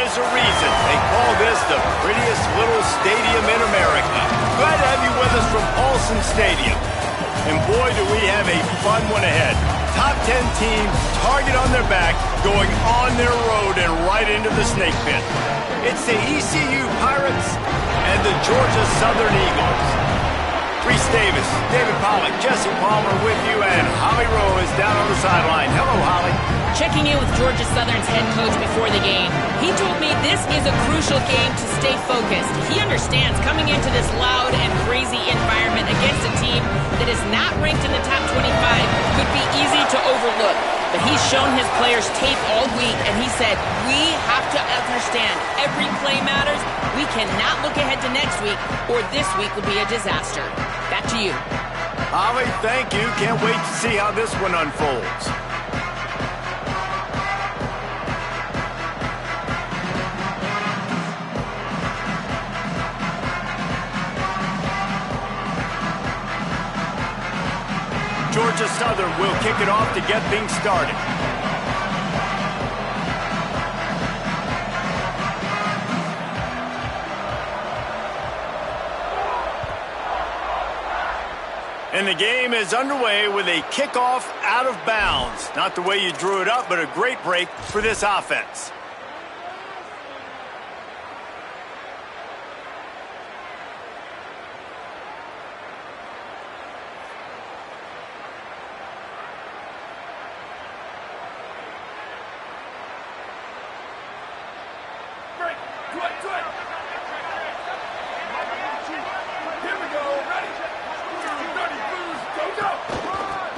there's a reason they call this the prettiest little stadium in America. Glad to have you with us from Paulson Stadium. And boy, do we have a fun one ahead. Top 10 team, target on their back, going on their road and right into the snake pit. It's the ECU Pirates and the Georgia Southern Eagles. Reese Davis, David Pollack, Jesse Palmer with you, and Holly Rowe is down on the sideline. Hello, Holly. Checking in with Georgia Southern's head coach before the game. He told me this is a crucial game to stay focused. He understands coming into this loud and crazy environment against a team that is not ranked in the top 25 could be easy to overlook. But he's shown his players tape all week, and he said, we have to understand every play matters. We cannot look ahead to next week, or this week will be a disaster. Back to you. Holly, thank you. Can't wait to see how this one unfolds. Georgia Southern will kick it off to get things started. And the game is underway with a kickoff out of bounds. Not the way you drew it up, but a great break for this offense.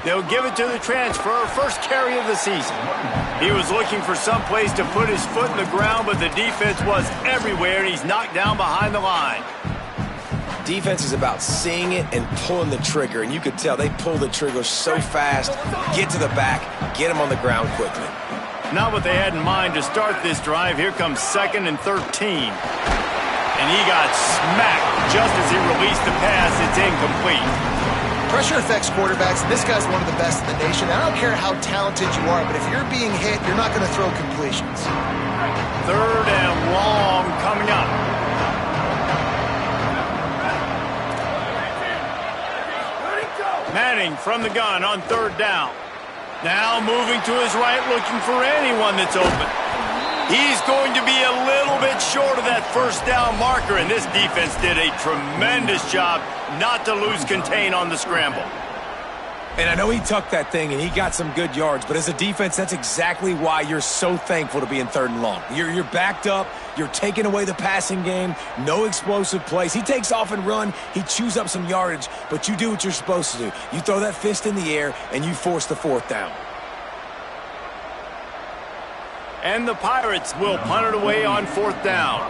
They'll give it to the transfer, first carry of the season. He was looking for some place to put his foot in the ground, but the defense was everywhere, and he's knocked down behind the line. Defense is about seeing it and pulling the trigger, and you could tell they pull the trigger so fast, get to the back, get him on the ground quickly. Not what they had in mind to start this drive. Here comes 2nd and 13. And he got smacked just as he released the pass. It's incomplete. Pressure affects quarterbacks, and this guy's one of the best in the nation. I don't care how talented you are, but if you're being hit, you're not going to throw completions. 3rd and long coming up. Manning from the gun on 3rd down. Now moving to his right, looking for anyone that's open. He's going to be a little bit short of that 1st down marker, and this defense did a tremendous job not to lose contain on the scramble. And I know he tucked that thing, and he got some good yards, but as a defense, that's exactly why you're so thankful to be in 3rd and long. You're backed up. You're taking away the passing game. No explosive plays. He takes off and run. He chews up some yardage, but you do what you're supposed to do. You throw that fist in the air, and you force the 4th down. And the Pirates will punt it away on 4th down.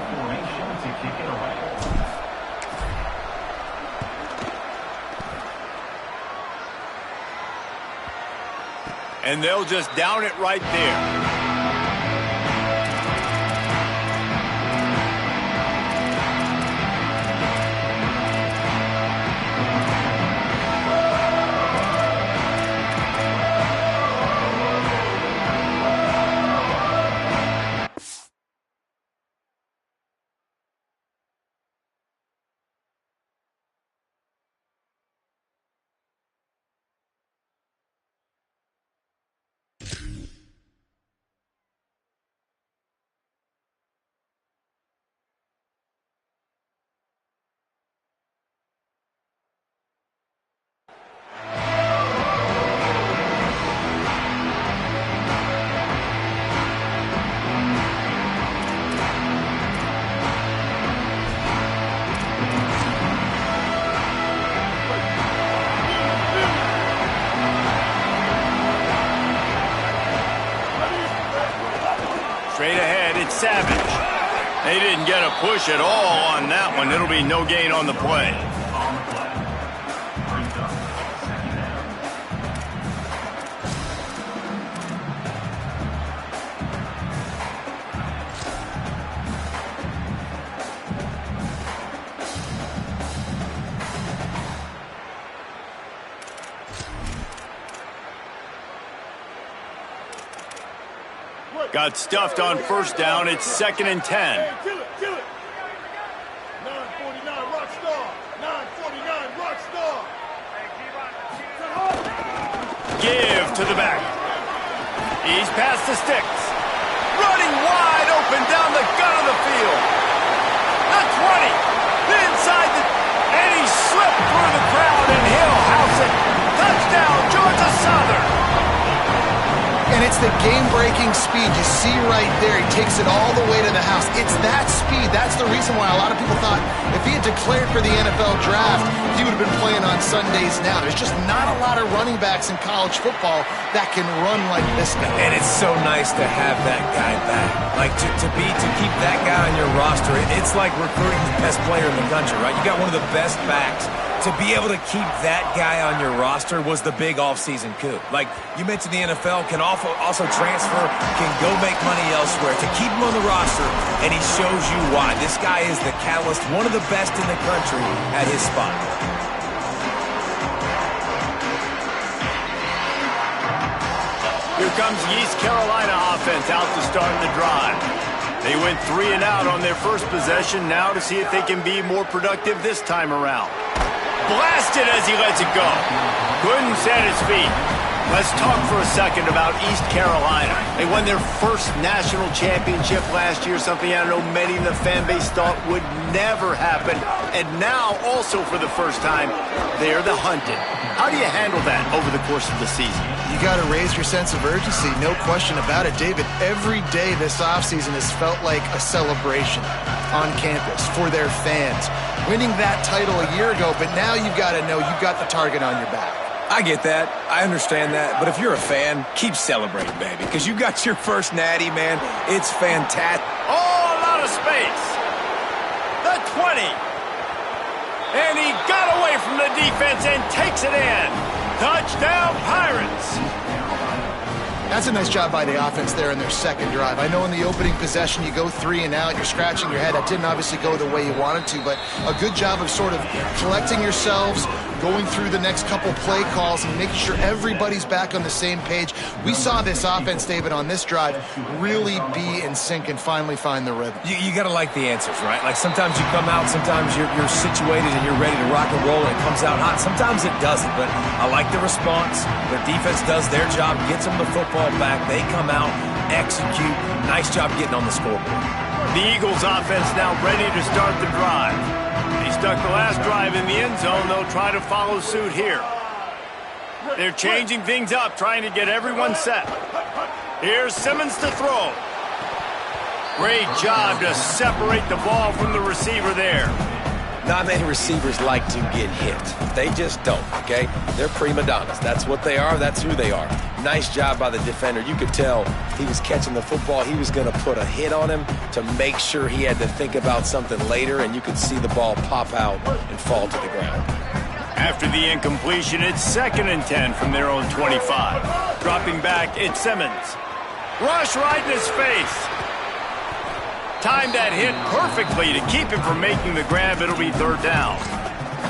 And they'll just down it right there. Straight ahead, it's Savage. They didn't get a push at all on that one. It'll be no gain on the play. Got stuffed on first down. It's 2nd and 10. Kill it, kill it. 949 Rockstar. 949 Rockstar. Give to the back. He's past the sticks. Running wide open down the gut of the field. The 20. Inside the... And he slipped through the crowd and he'll house it. Touchdown, Georgia Southern. And it's the game-breaking speed. You see right there, he takes it all the way to the house. It's that speed. That's the reason why a lot of people thought if he had declared for the NFL draft, he would have been playing on Sundays now. There's just not a lot of running backs in college football that can run like this guy. And it's so nice to have that guy back. Like, to keep that guy on your roster, it's like recruiting the best player in the country, right? You got one of the best backs. To be able to keep that guy on your roster was the big offseason coup. Like, you mentioned the NFL can also transfer, can go make money elsewhere. To keep him on the roster, and he shows you why. This guy is the catalyst, one of the best in the country at his spot. Here comes the East Carolina offense out to start the drive. They went 3 and out on their first possession, now to see if they can be more productive this time around. Blasted as he lets it go. Couldn't set his feet. Let's talk for a second about East Carolina. They won their first national championship last year, something I know many in the fan base thought would never happen. And now, also for the first time, they're the hunted. How do you handle that over the course of the season? You got to raise your sense of urgency, no question about it. David, every day this offseason has felt like a celebration on campus for their fans. Winning that title a year ago, but now you've got to know you've got the target on your back. I get that. I understand that. But if you're a fan, keep celebrating, baby, because you got your first natty, man. It's fantastic. All out of space. The 20. And he got away from the defense and takes it in. Touchdown, Pirates. That's a nice job by the offense there in their second drive. I know in the opening possession you go 3 and out, you're scratching your head. That didn't obviously go the way you wanted to, but a good job of sort of collecting yourselves, going through the next couple play calls and making sure everybody's back on the same page. We saw this offense, David, on this drive really be in sync and finally find the rhythm. You got to like the answers, right? Like sometimes you come out, sometimes you're situated and you're ready to rock and roll and it comes out hot. Sometimes it doesn't, but I like the response. Their defense does their job, gets them the football back. They come out, execute. Nice job getting on the scoreboard. The Eagles offense now ready to start the drive. They stuck the last drive in the end zone. They'll try to follow suit here. They're changing things up, trying to get everyone set. Here's Simmons to throw. Great job to separate the ball from the receiver there. Not many receivers like to get hit. They just don't, okay? They're prima donnas. That's what they are. That's who they are. Nice job by the defender. You could tell he was catching the football. He was going to put a hit on him to make sure he had to think about something later, and you could see the ball pop out and fall to the ground. After the incompletion, it's 2nd and 10 from their own 25. Dropping back, it's Simmons. Rush right in his face. Timed that hit perfectly to keep him from making the grab. It'll be 3rd down.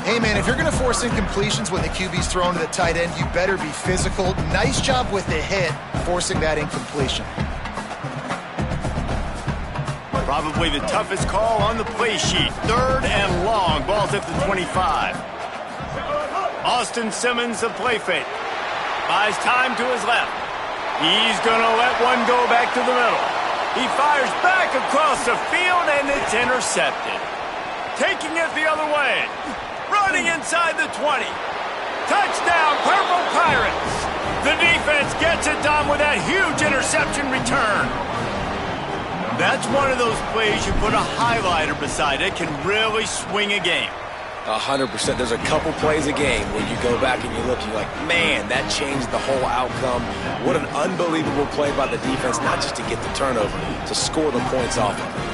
Hey, man, if you're going to force incompletions when the QB's thrown to the tight end, you better be physical. Nice job with the hit, forcing that incompletion. Probably the toughest call on the play sheet. 3rd and long. Ball's at the 25. Austin Simmons, the play fake. Buys time to his left. He's going to let one go back to the middle. He fires back across the field, and it's intercepted. Taking it the other way. Running inside the 20. Touchdown, Purple Pirates. The defense gets it done with that huge interception return. That's one of those plays you put a highlighter beside it. Can really swing a game. 100%. There's a couple plays a game where you go back and you look, you're like, man, that changed the whole outcome. What an unbelievable play by the defense, not just to get the turnover, to score the points off of it.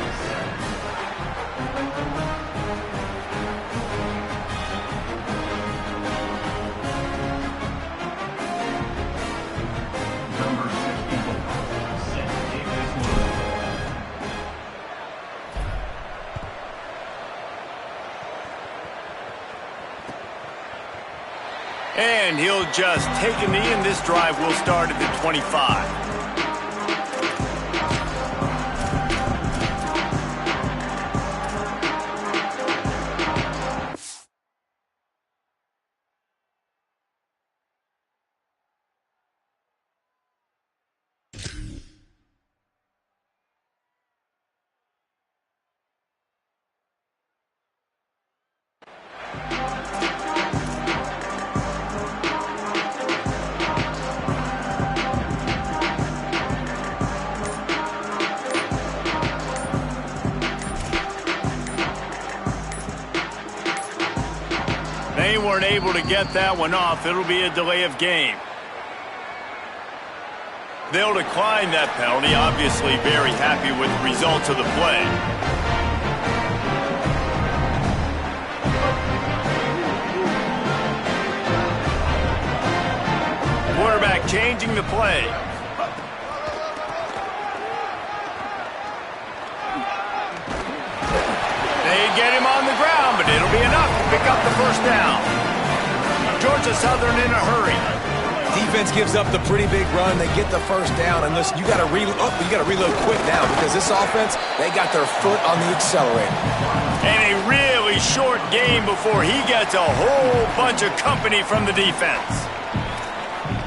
And he'll just take a knee, and this drive will start at the 25. They weren't able to get that one off. It'll be a delay of game. They'll decline that penalty, obviously very happy with the results of the play. Quarterback changing the play. They get him on the ground, but it'll be enough to pick up the first down. Georgia Southern in a hurry. Defense gives up the pretty big run. They get the first down, and listen, you got to reload quick now because this offense, they got their foot on the accelerator. And a really short game before he gets a whole bunch of company from the defense.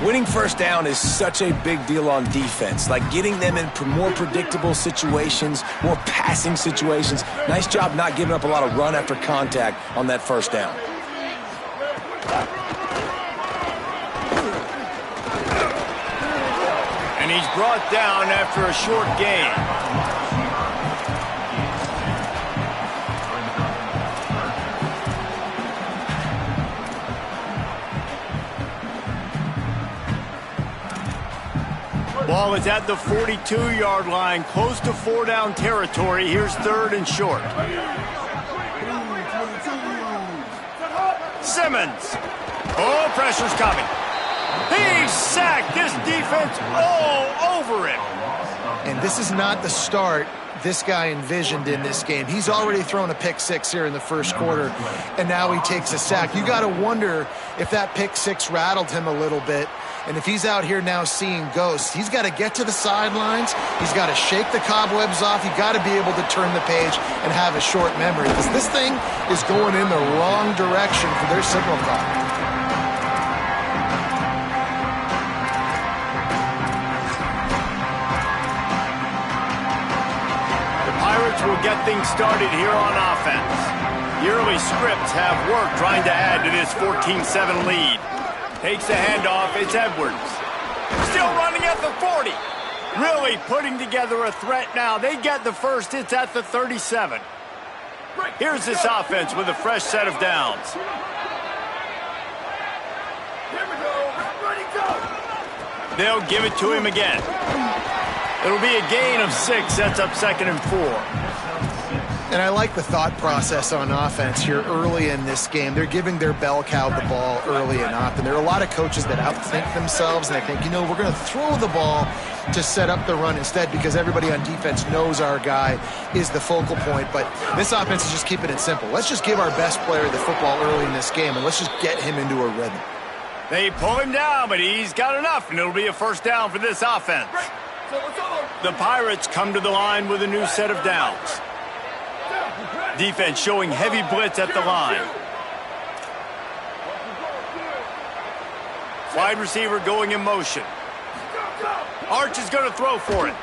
Winning first down is such a big deal on defense, like getting them in more predictable situations, more passing situations. Nice job not giving up a lot of run after contact on that first down. And he's brought down after a short gain. Ball is at the 42-yard line, close to 4-down territory. Here's 3rd and short. Simmons. Oh, pressure's coming. He's sacked. This defense all over him. And this is not the start this guy envisioned in this game. He's already thrown a pick six here in the first quarter, and now he takes a sack. You got to wonder if that pick six rattled him a little bit. And if he's out here now seeing ghosts, he's got to get to the sidelines. He's got to shake the cobwebs off. You've got to be able to turn the page and have a short memory, because this thing is going in the wrong direction for their signal call. Pirates will get things started here on offense. The early scripts have worked trying to add to this 14-7 lead. Takes the handoff, it's Edwards. Still running at the 40. Really putting together a threat now. They get the first, it's at the 37. Here's this offense with a fresh set of downs. Here we go. Ready, go. They'll give it to him again. It'll be a gain of 6, sets up 2nd and 4. And I like the thought process on offense here early in this game. They're giving their bell cow the ball early and often. There are a lot of coaches that outthink themselves, and I think, we're going to throw the ball to set up the run instead because everybody on defense knows our guy is the focal point. But this offense is just keeping it simple. Let's just give our best player the football early in this game, and let's just get him into a rhythm. They pull him down, but he's got enough, and it'll be a first down for this offense. The Pirates come to the line with a new set of downs. Defense showing heavy blitz at the line. Wide receiver going in motion. Arch is going to throw for it.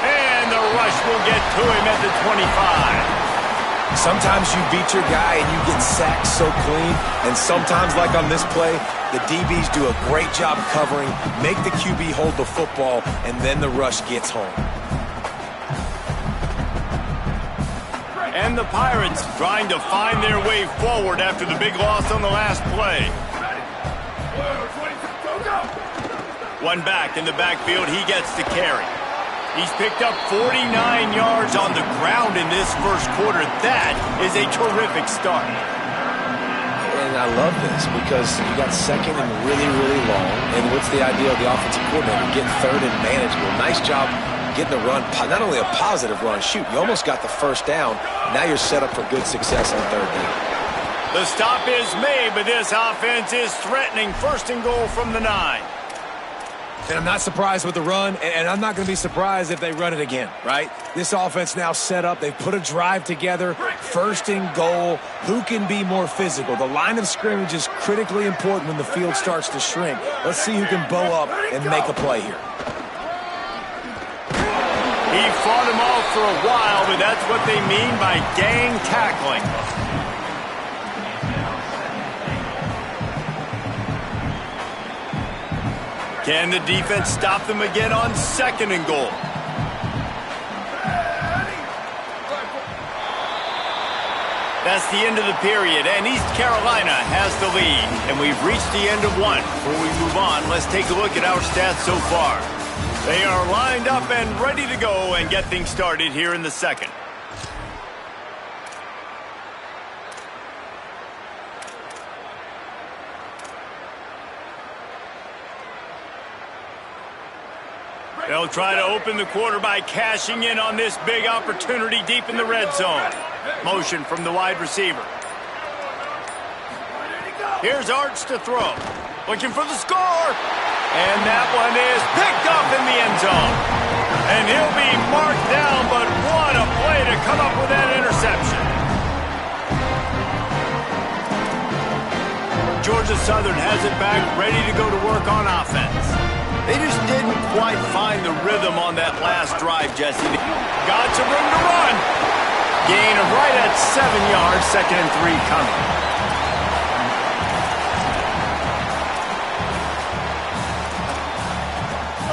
And the rush will get to him at the 25. Sometimes you beat your guy and you get sacked so clean, and sometimes, like on this play, the DBs do a great job covering, make the QB hold the football, and then the rush gets home. And the Pirates trying to find their way forward after the big loss on the last play. One back in the backfield, he gets to carry. He's picked up 49 yards on the ground in this first quarter. That is a terrific start. And I love this because you got 2nd and really, really long. And what's the idea of the offensive coordinator? Getting 3rd and manageable. Nice job getting the run, not only a positive run, shoot, you almost got the first down. Now you're set up for good success on 3rd down. The stop is made, but this offense is threatening 1st and goal from the 9. And I'm not surprised with the run, and I'm not going to be surprised if they run it again, right? This offense now set up. They've put a drive together. 1st and goal. Who can be more physical? The line of scrimmage is critically important when the field starts to shrink. Let's see who can bow up and make a play here. He fought him off for a while, but that's what they mean by gang tackling. Can the defense stop them again on 2nd and goal? That's the end of the period, and East Carolina has the lead. And we've reached the end of one. Before we move on, let's take a look at our stats so far. They are lined up and ready to go and get things started here in the second. They'll try to open the quarter by cashing in on this big opportunity deep in the red zone. Motion from the wide receiver. Here's Arch to throw. Looking for the score. And that one is picked up in the end zone. And he'll be marked down, but what a play to come up with that interception. Georgia Southern has it back, ready to go to work on offense. They just didn't quite find the rhythm on that last drive, Jesse. Got some room to run. Gain of right at 7 yards, 2nd and 3 coming.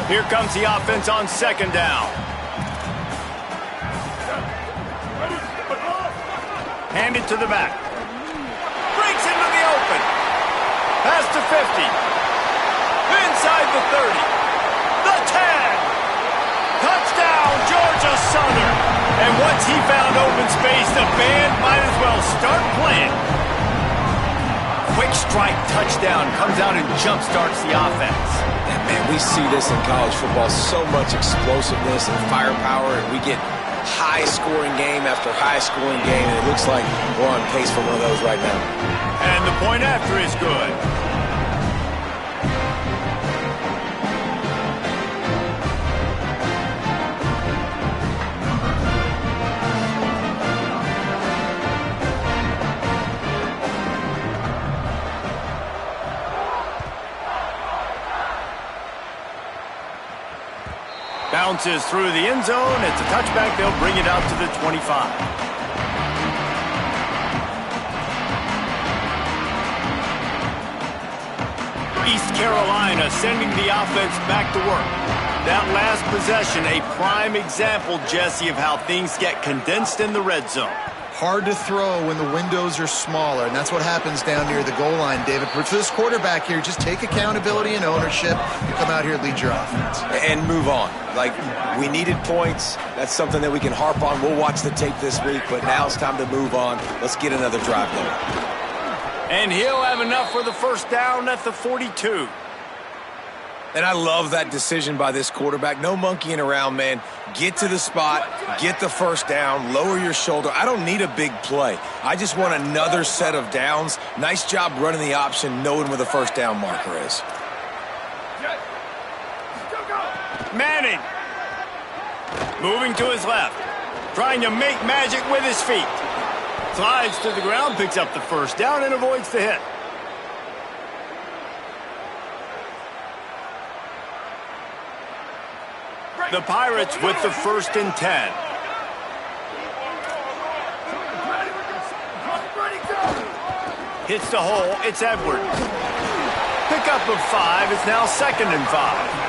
Here comes the offense on 2nd down. Hand it to the back. Breaks into the open. Pass to 50. Inside the 30. The 10. Touchdown, Georgia Southern. And once he found open space, the band might as well start playing. Quick strike touchdown comes out and jump-starts the offense. And man, we see this in college football, so much explosiveness and firepower, and we get high-scoring game after high-scoring game, and it looks like we're on pace for one of those right now. And the point after is good. Bounces through the end zone. It's a touchback. They'll bring it out to the 25. East Carolina sending the offense back to work. That last possession, a prime example, Jesse, of how things get condensed in the red zone. Hard to throw when the windows are smaller, and that's what happens down near the goal line, David. But for this quarterback here, just take accountability and ownership. You come out here and lead your offense. And move on. Like, we needed points. That's something that we can harp on. We'll watch the tape this week, but now it's time to move on. Let's get another drive going. And he'll have enough for the first down at the 42. And I love that decision by this quarterback. No monkeying around, man. Get to the spot, get the first down, lower your shoulder. I don't need a big play. I just want another set of downs. Nice job running the option, knowing where the first down marker is. Manning. Moving to his left. Trying to make magic with his feet. Slides to the ground, picks up the first down, and avoids the hit. The Pirates with the 1st and 10. Hits the hole. It's Edwards. Pickup of 5. It's now 2nd and 5.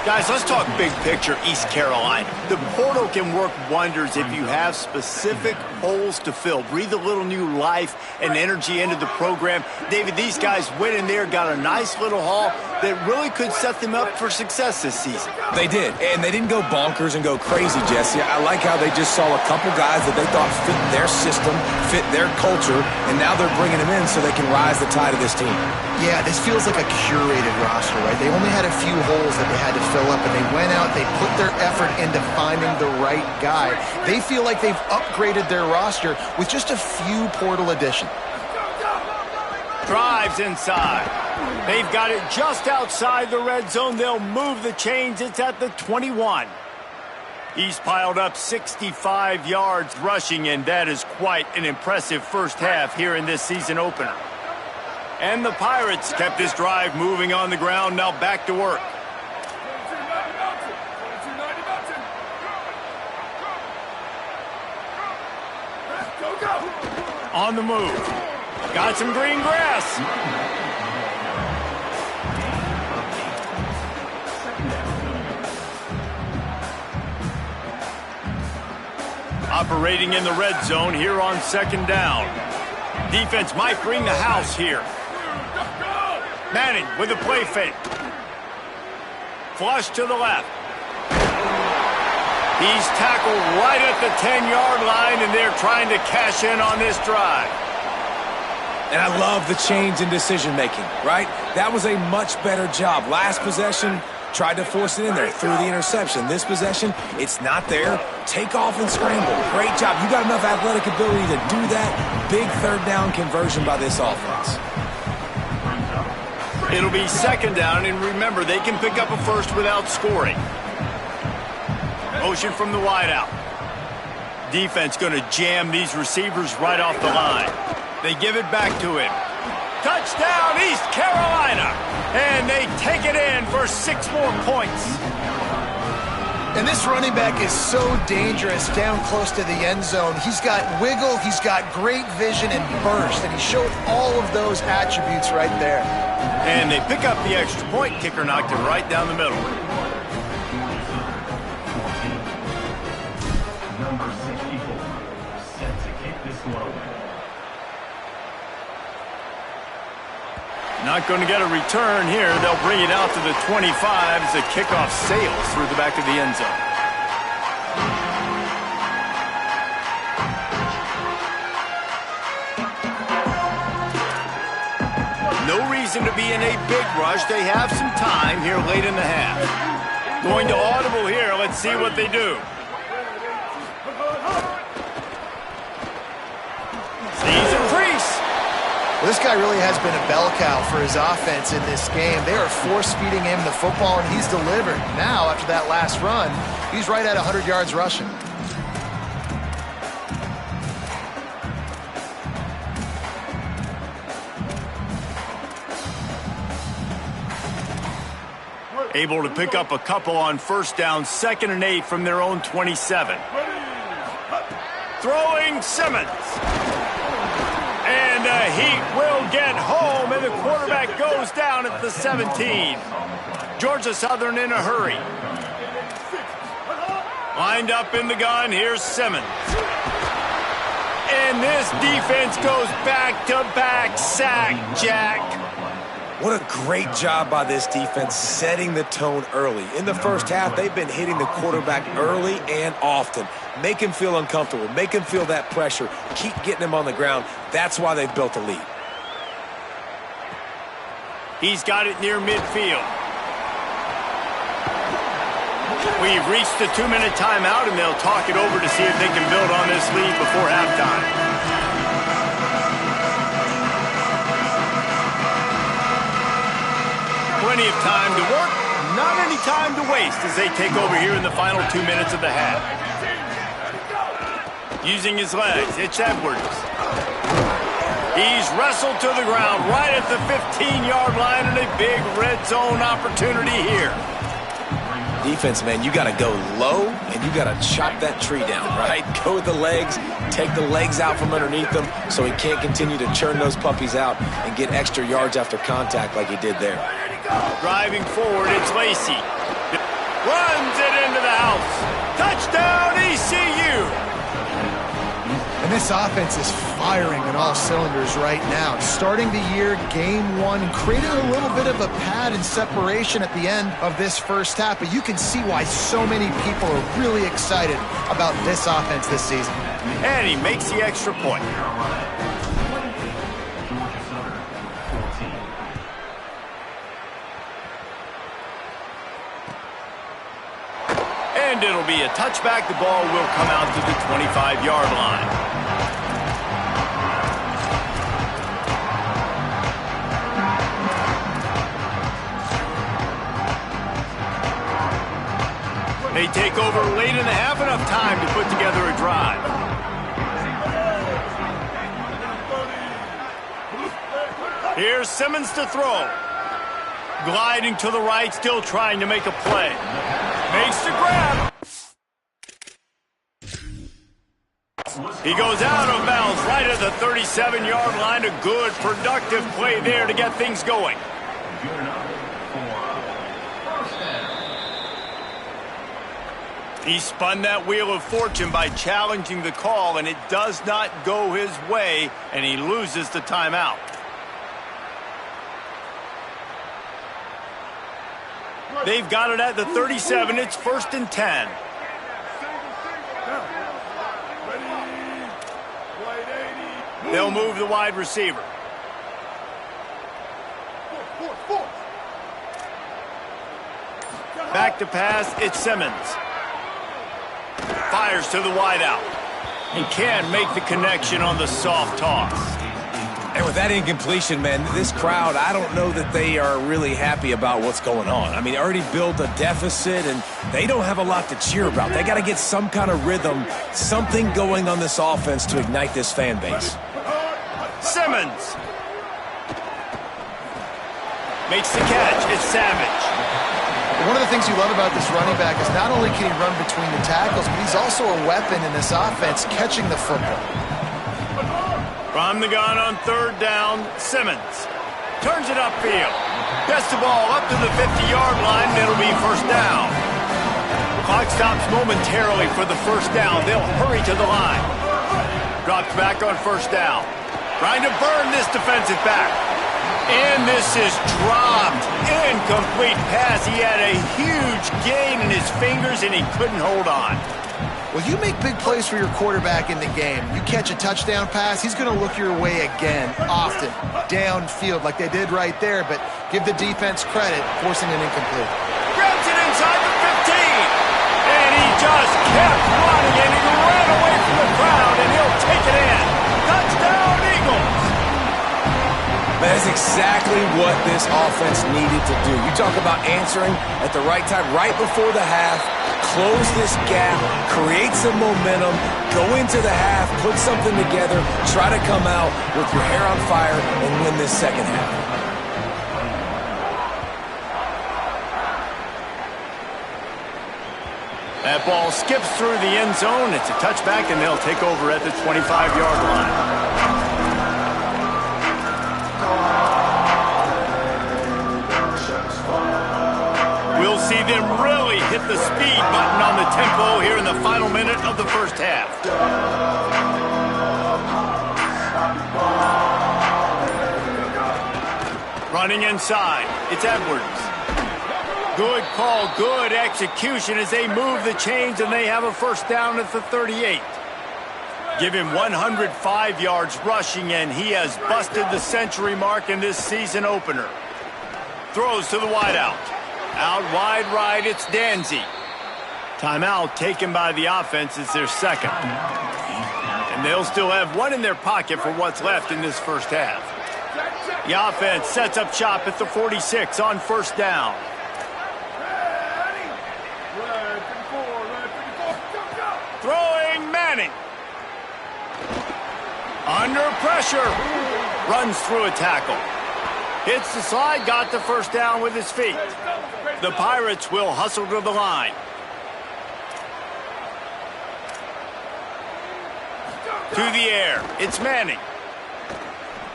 Guys, let's talk big picture East Carolina. The portal can work wonders if you have specific holes to fill. Breathe a little new life and energy into the program. David, these guys went in there, got a nice little haul that really could set them up for success this season. They did, and they didn't go bonkers and go crazy, Jesse. I like how they just saw a couple guys that they thought fit their system, fit their culture, and now they're bringing them in so they can rise the tide of this team. Yeah, this feels like a curated roster, right? They only had a few holes that they had to fill up, and they went out, they put their effort into finding the right guy. They feel like they've upgraded their roster with just a few portal additions. Drives inside. They've got it just outside the red zone. They'll move the chains. It's at the 21. He's piled up 65 yards rushing, and that is quite an impressive first half here in this season opener. And the Pirates kept this drive moving on the ground, now back to work. On the move. Got some green grass. Operating in the red zone here on second down. Defense might bring the house here. Manning with a play fake. Flush to the left. He's tackled right at the 10-yard line, and they're trying to cash in on this drive. And I love the change in decision-making, right? That was a much better job. Last possession, tried to force it in there, threw the interception. This possession, it's not there. Take off and scramble. Great job. You got enough athletic ability to do that. Big third down conversion by this offense. It'll be second down, and remember, they can pick up a first without scoring. Motion from the wideout. Defense going to jam these receivers right off the line. They give it back to him. Touchdown, East Carolina! And they take it in for 6 more points. And this running back is so dangerous down close to the end zone. He's got wiggle, he's got great vision and burst, and he showed all of those attributes right there. And they pick up the extra point. Kicker knocked it right down the middle. Number 64, set to kick this one away. Not going to get a return here. They'll bring it out to the 25 as the kickoff sails through the back of the end zone. No reason to be in a big rush. They have some time here late in the half. Going to audible here. Let's see what they do. Sees a crease. Well, this guy really has been a bell cow for his offense in this game. They are force-feeding him the football, and he's delivered. Now, after that last run, he's right at 100 yards rushing. Able to pick up a couple on first down, 2nd and 8 from their own 27. Throwing Simmons. And he will get home, and the quarterback goes down at the 17. Georgia Southern in a hurry. Lined up in the gun, here's Simmons. And this defense goes back-to-back sack, Jack. What a great job by this defense setting the tone early. In the first half, they've been hitting the quarterback early and often. Make him feel uncomfortable. Make him feel that pressure. Keep getting him on the ground. That's why they've built a lead. He's got it near midfield. We've reached the 2-minute timeout, and they'll talk it over to see if they can build on this lead before halftime. Plenty of time to work, not any time to waste as they take over here in the final 2 minutes of the half. Using his legs, it's Edwards. He's wrestled to the ground right at the 15-yard line, and a big red zone opportunity here. Defense, man, you got to go low, and you got to chop that tree down, right? Go with the legs, take the legs out from underneath them so he can't continue to churn those puppies out and get extra yards after contact like he did there. Driving forward, it's Lacey. Runs it into the house. Touchdown, ECU! And this offense is firing on all cylinders right now. Starting the year, game 1, creating a little bit of a pad and separation at the end of this first half. But you can see why so many people are really excited about this offense this season. And he makes the extra point. And it'll be a touchback. The ball will come out to the 25-yard line. They take over late in the half, enough time to put together a drive. Here's Simmons to throw. Gliding to the right, still trying to make a play. Makes the grab. He goes out of bounds right at the 37-yard line. A good, productive play there to get things going. He spun that wheel of fortune by challenging the call, and it does not go his way, and he loses the timeout. They've got it at the 37. It's 1st and 10. They'll move the wide receiver. Back to pass, it's Simmons. Fires to the wideout. He can't make the connection on the soft toss. And with that incompletion, man, this crowd, I don't know that they are really happy about what's going on. I mean, already built a deficit, and they don't have a lot to cheer about. They got to get some kind of rhythm, something going on this offense to ignite this fan base. Simmons makes the catch. It's Savage. One of the things you love about this running back is not only can he run between the tackles, but he's also a weapon in this offense catching the football. From the gun on 3rd down, Simmons turns it upfield. Gets the ball up to the 50-yard line, and it'll be 1st down. Clock stops momentarily for the 1st down. They'll hurry to the line. Drops back on 1st down. Trying to burn this defensive back. And this is dropped. Incomplete pass. He had a huge gain in his fingers, and he couldn't hold on. Well, you make big plays for your quarterback in the game. You catch a touchdown pass, he's going to look your way again, often, downfield like they did right there, but give the defense credit, forcing an incomplete. Grabs it inside the 15, and he just kept running, and he ran away from the crowd, and he'll take it in. Touchdown, Eagles! That's exactly what this offense needed to do. You talk about answering at the right time, right before the half, close this gap, create some momentum, go into the half, put something together, try to come out with your hair on fire and win this second half. That ball skips through the end zone. It's a touchback, and they'll take over at the 25-yard line. We'll see them really hit the speed button on the tempo here in the final minute of the 1st half. Running inside, it's Edwards. Good call, good execution as they move the chains, and they have a 1st down at the 38. Give him 105 yards rushing, and he has busted the century mark in this season opener. Throws to the wideout. Out wide right, it's Danzy. Timeout taken by the offense is their 2nd. And they'll still have one in their pocket for what's left in this 1st half. The offense sets up shop at the 46 on 1st down. Throwing Manning. Under pressure. Runs through a tackle. Hits the slide, got the 1st down with his feet. The Pirates will hustle to the line. To the air, it's Manning.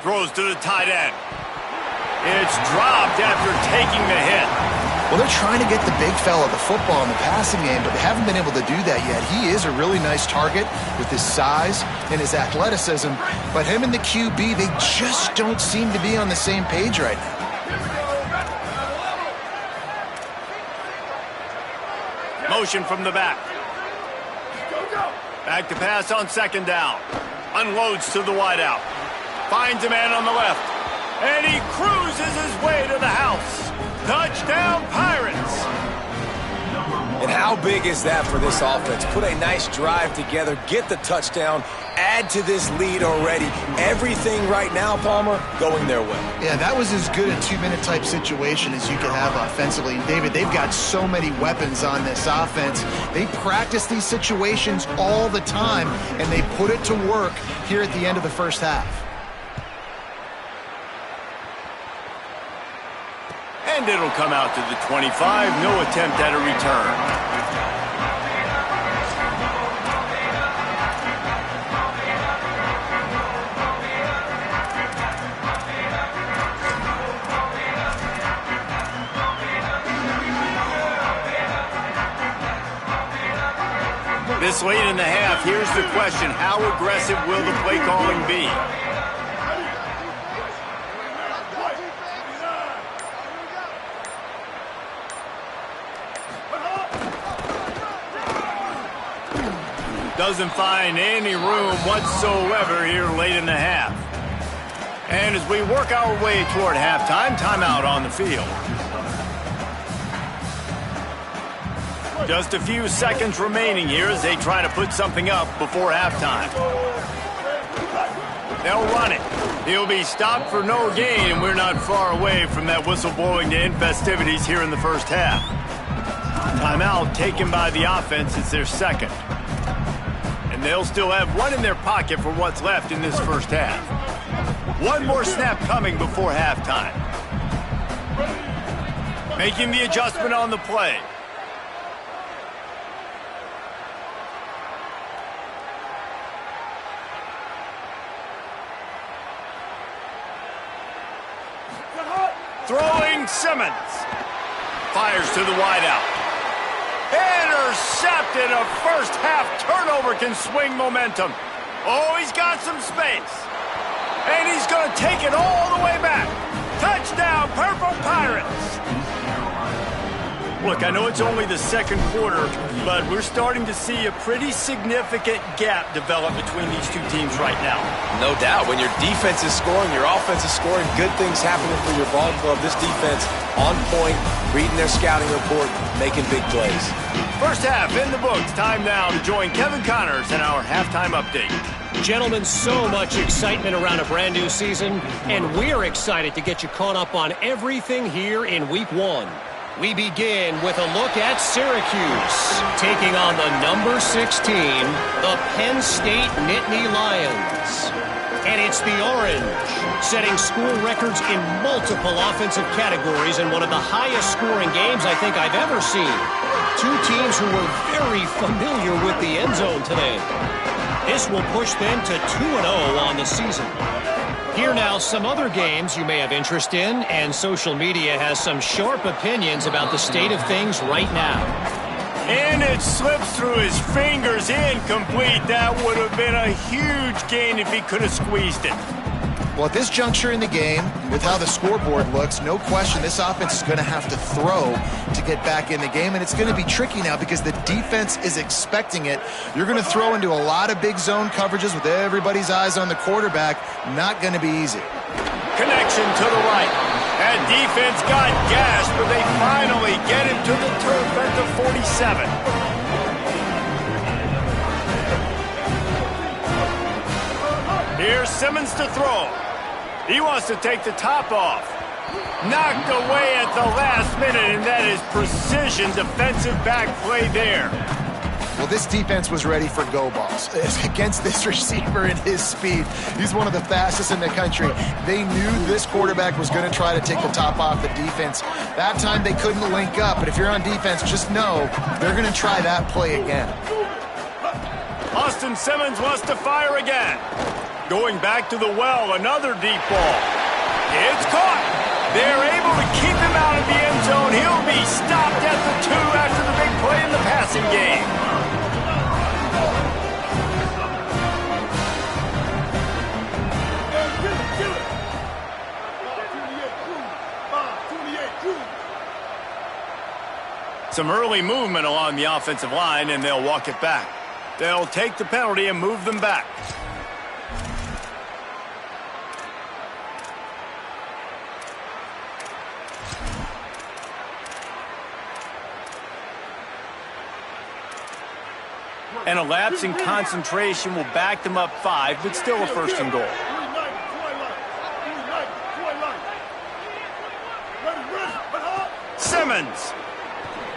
Throws to the tight end. It's dropped after taking the hit. Well, they're trying to get the big fella the football in the passing game, but they haven't been able to do that yet. He is a really nice target with his size and his athleticism, but him and the QB, they just don't seem to be on the same page right now. Motion from the back. Back to pass on 2nd down. Unloads to the wideout. Finds a man on the left. And he cruises his way to the house. Touchdown, Pirates! And how big is that for this offense? Put a nice drive together, get the touchdown, add to this lead already. Everything right now, Palmer, going their way. Yeah, that was as good a 2-minute type situation as you could have offensively. And David, they've got so many weapons on this offense. They practice these situations all the time, and they put it to work here at the end of the 1st half. And it'll come out to the 25. No attempt at a return. This late in the half, here's the question. How aggressive will the play calling be? Doesn't find any room whatsoever here late in the half. And as we work our way toward halftime, timeout on the field. Just a few seconds remaining here as they try to put something up before halftime. They'll run it. He'll be stopped for no gain, and we're not far away from that whistle blowing to end festivities here in the first half. Timeout taken by the offense. It's their second. And they'll still have one in their pocket for what's left in this first half. One more snap coming before halftime. Making the adjustment on the play. Throwing Simmons. Fires to the wideout. Intercepted. A first half turnover can swing momentum. Oh, he's got some space. And he's going to take it all the way back. Touchdown, Purple Pirates. Look, I know it's only the second quarter, but we're starting to see a pretty significant gap develop between these two teams right now. No doubt. When your defense is scoring, your offense is scoring, good things happening for your ball club. This defense on point, reading their scouting report, making big plays. First half in the books. Time now to join Kevin Connors in our halftime update. Gentlemen, so much excitement around a brand new season, and we're excited to get you caught up on everything here in Week 1. We begin with a look at Syracuse, taking on the number 16, the Penn State Nittany Lions. And it's the Orange, setting school records in multiple offensive categories in one of the highest scoring games I think I've ever seen. Two teams who were very familiar with the end zone today. This will push them to 2-0 on the season. Here now, some other games you may have interest in, and social media has some sharp opinions about the state of things right now. And it slips through his fingers, incomplete. That would have been a huge gain if he could have squeezed it. Well, at this juncture in the game, with how the scoreboard looks, no question this offense is going to have to throw to get back in the game, and it's going to be tricky now because the defense is expecting it. You're going to throw into a lot of big zone coverages with everybody's eyes on the quarterback. Not going to be easy. Connection to the right. That defense got gashed, but they finally get him to the turf at the 47. Here's Simmons to throw. He wants to take the top off. Knocked away at the last minute, and that is precision defensive back play there. Well, this defense was ready for go balls against this receiver and his speed. He's one of the fastest in the country. They knew this quarterback was going to try to take the top off the defense. That time they couldn't link up, but if you're on defense, just know they're going to try that play again. Austin Simmons wants to fire again. Going back to the well, another deep ball. It's caught. They're able to keep him out of the end zone. He'll be stopped at the 2 after the big play in the passing game. Some early movement along the offensive line, and they'll walk it back. They'll take the penalty and move them back. And a lapse in concentration will back them up 5, but still a first and goal. Simmons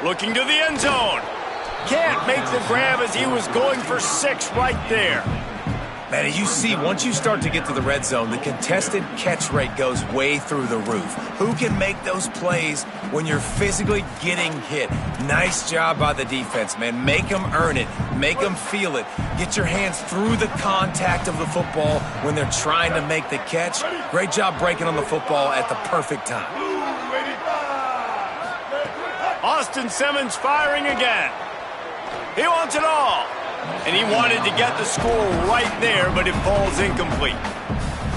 looking to the end zone. Can't make the grab as he was going for 6 right there. Man, as you see, once you start to get to the red zone, the contested catch rate goes way through the roof. Who can make those plays when you're physically getting hit? Nice job by the defense, man. Make them earn it. Make them feel it. Get your hands through the contact of the football when they're trying to make the catch. Great job breaking on the football at the perfect time. Austin Simmons firing again. He wants it all. And he wanted to get the score right there, but it falls incomplete.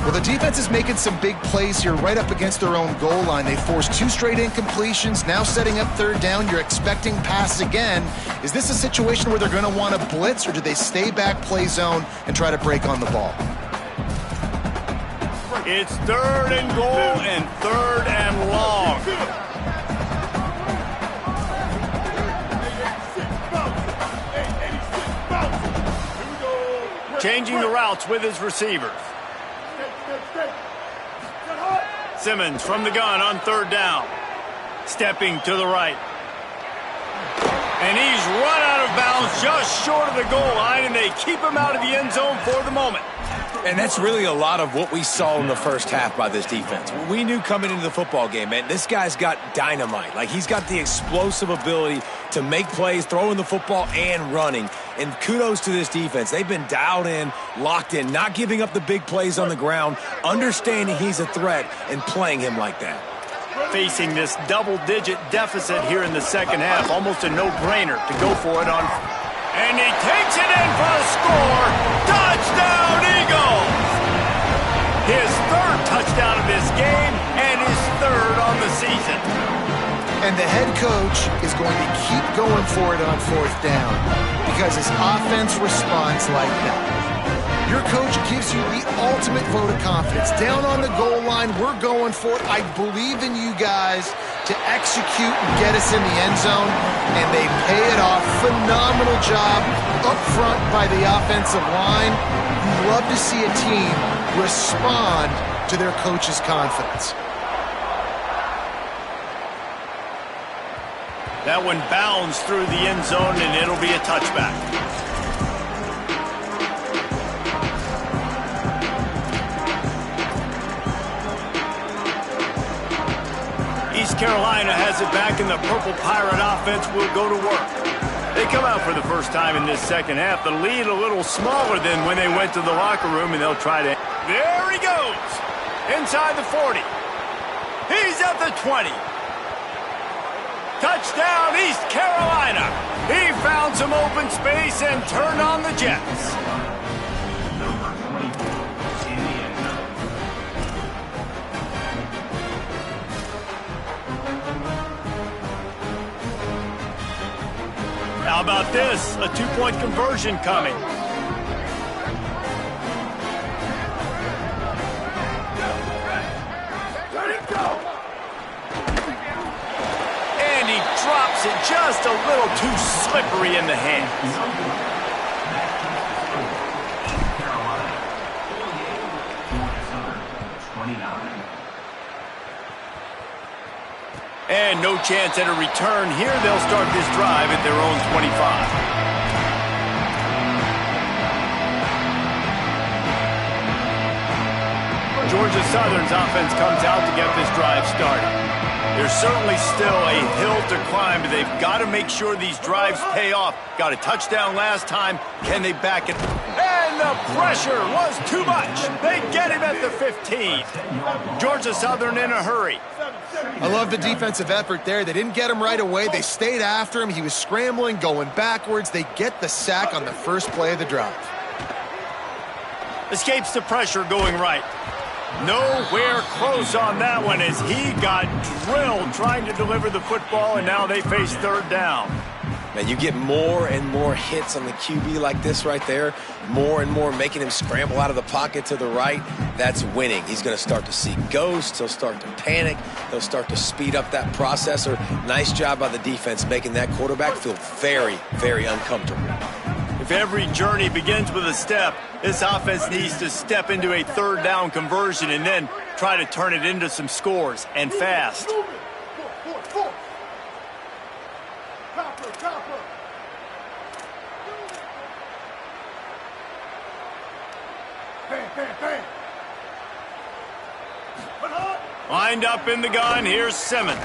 Well, the defense is making some big plays here right up against their own goal line. They forced 2 straight incompletions, now setting up third down. You're expecting pass again. Is this a situation where they're going to want to blitz, or do they stay back, play zone, and try to break on the ball? It's 3rd and goal and 3rd and long. Changing the routes with his receivers. Simmons from the gun on 3rd down. Stepping to the right. And he's run out of bounds just short of the goal line, and they keep him out of the end zone for the moment. And that's really a lot of what we saw in the first half by this defense. We knew coming into the football game, man, this guy's got dynamite. Like, he's got the explosive ability to make plays, throwing the football and running. And kudos to this defense. They've been dialed in, locked in, not giving up the big plays on the ground, understanding he's a threat, and playing him like that. Facing this double-digit deficit here in the second half, almost a no-brainer to go for it on. And he takes it in for a score. Touchdown, Eagles! His 3rd touchdown of this game and his 3rd on the season. And the head coach is going to keep going for it on 4th down because his offense responds like that. Your coach gives you the ultimate vote of confidence. Down on the goal line, we're going for it. I believe in you guys to execute and get us in the end zone, and they pay it off. Phenomenal job up front by the offensive line. You love to see a team respond to their coach's confidence. That one bounds through the end zone, and it'll be a touchback. East Carolina has it back, and the Purple Pirate offense will go to work. They come out for the first time in this second half. The lead a little smaller than when they went to the locker room, and they'll try to... There he goes! Inside the 40. He's at the 20. Touchdown, East Carolina! He found some open space and turned on the Jets. How about this? A 2-point conversion coming. And he drops it just a little too slippery in the hands. And no chance at a return here. They'll start this drive at their own 25. Georgia Southern's offense comes out to get this drive started. There's certainly still a hill to climb, but they've got to make sure these drives pay off. Got a touchdown last time. Can they back it? And the pressure was too much. They get him at the 15. Georgia Southern in a hurry. I love the defensive effort there. They didn't get him right away. They stayed after him. He was scrambling, going backwards. They get the sack on the first play of the drive. Escapes the pressure going right. Nowhere close on that one as he got drilled trying to deliver the football, and now they face 3rd down. Man, you get more and more hits on the QB like this right there, more and more making him scramble out of the pocket to the right. That's winning. He's going to start to see ghosts. He'll start to panic. He'll start to speed up that processor. Nice job by the defense making that quarterback feel very, very uncomfortable. If every journey begins with a step, this offense needs to step into a 3rd down conversion and then try to turn it into some scores, and fast. Lined up in the gun, here's Simmons.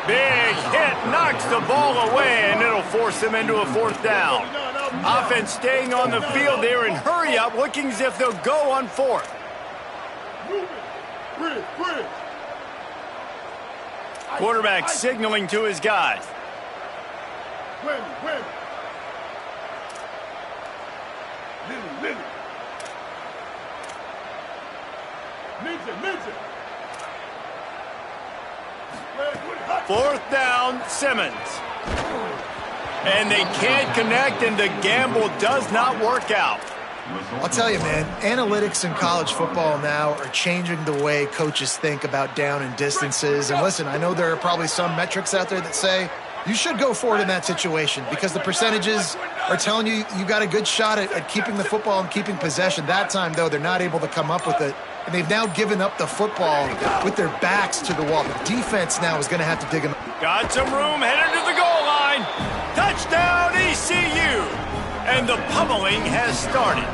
Big hit, knocks the ball away, and it'll force them into a 4th down. Offense staying on the field there in hurry up, looking as if they'll go on 4th. Quarterback signaling to his guys. Fourth down, Simmons. And they can't connect, and the gamble does not work out. I'll tell you, man, analytics in college football now are changing the way coaches think about down and distances. And listen, I know there are probably some metrics out there that say you should go for it in that situation because the percentages are telling you you got a good shot at keeping the football and keeping possession. That time, though, they're not able to come up with it. And they've now given up the football with their backs to the wall. The defense now is going to have to dig them. Got some room, headed to the goal line. Touchdown, ECU. And the pummeling has started.